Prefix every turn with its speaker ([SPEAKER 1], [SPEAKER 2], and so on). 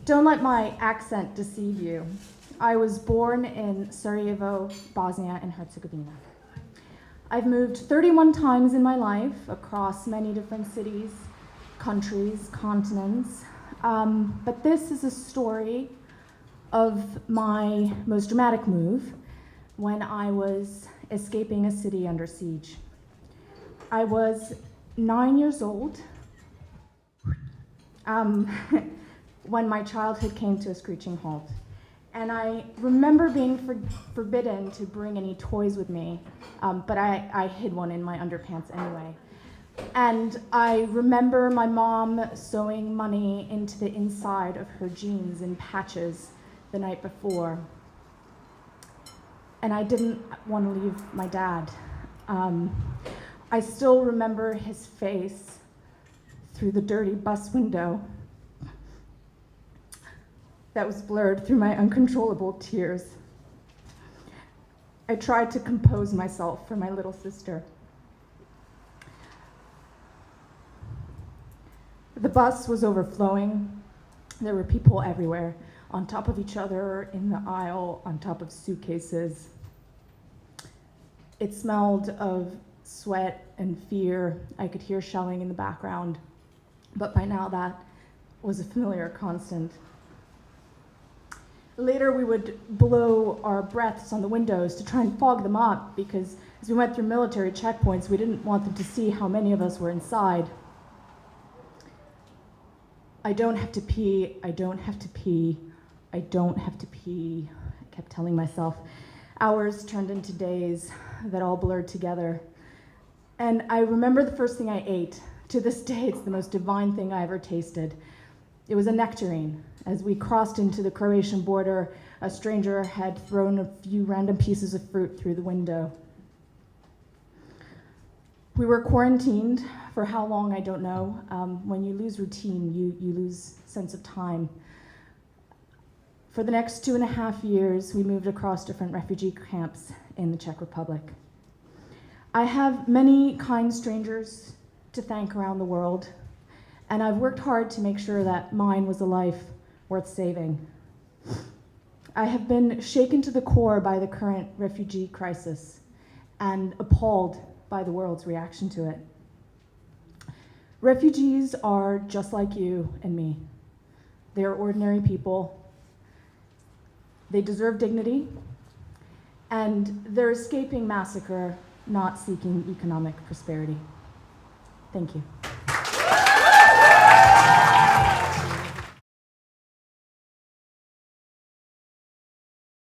[SPEAKER 1] Don't let my accent deceive you. I was born in Sarajevo, Bosnia and Herzegovina. I've moved 31 times in my life across many different cities, countries, continents, but this is a story of my most dramatic move when I was escaping a city under siege. I was 9 years old when my childhood came to a screeching halt. And I remember being forbidden to bring any toys with me, but I hid one in my underpants anyway. And I remember my mom sewing money into the inside of her jeans in patches the night before. And I didn't want to leave my dad. I still remember his face through the dirty bus window that was blurred through my uncontrollable tears. I tried to compose myself for my little sister. The bus was overflowing. There were people everywhere, on top of each other, in the aisle, on top of suitcases. It smelled of sweat and fear. I could hear shelling in the background, but by now that was a familiar constant. Later, we would blow our breaths on the windows to try and fog them up because as we went through military checkpoints, we didn't want them to see how many of us were inside. I don't have to pee, I don't have to pee, I don't have to pee, I kept telling myself. Hours turned into days that all blurred together. And I remember the first thing I ate. To this day, it's the most divine thing I ever tasted. It was a nectarine. As we crossed into the Croatian border, a stranger had thrown a few random pieces of fruit through the window. We were quarantined for how long, I don't know. When you lose routine, you lose sense of time. For the next 2.5 years, we moved across different refugee camps in the Czech Republic. I have many kind strangers to thank around the world, and I've worked hard to make sure that mine was a life worth saving. I have been shaken to the core by the current refugee crisis and appalled by the world's reaction to it. Refugees are just like you and me. They are ordinary people. They deserve dignity, and they're escaping massacre, not seeking economic prosperity. Thank you.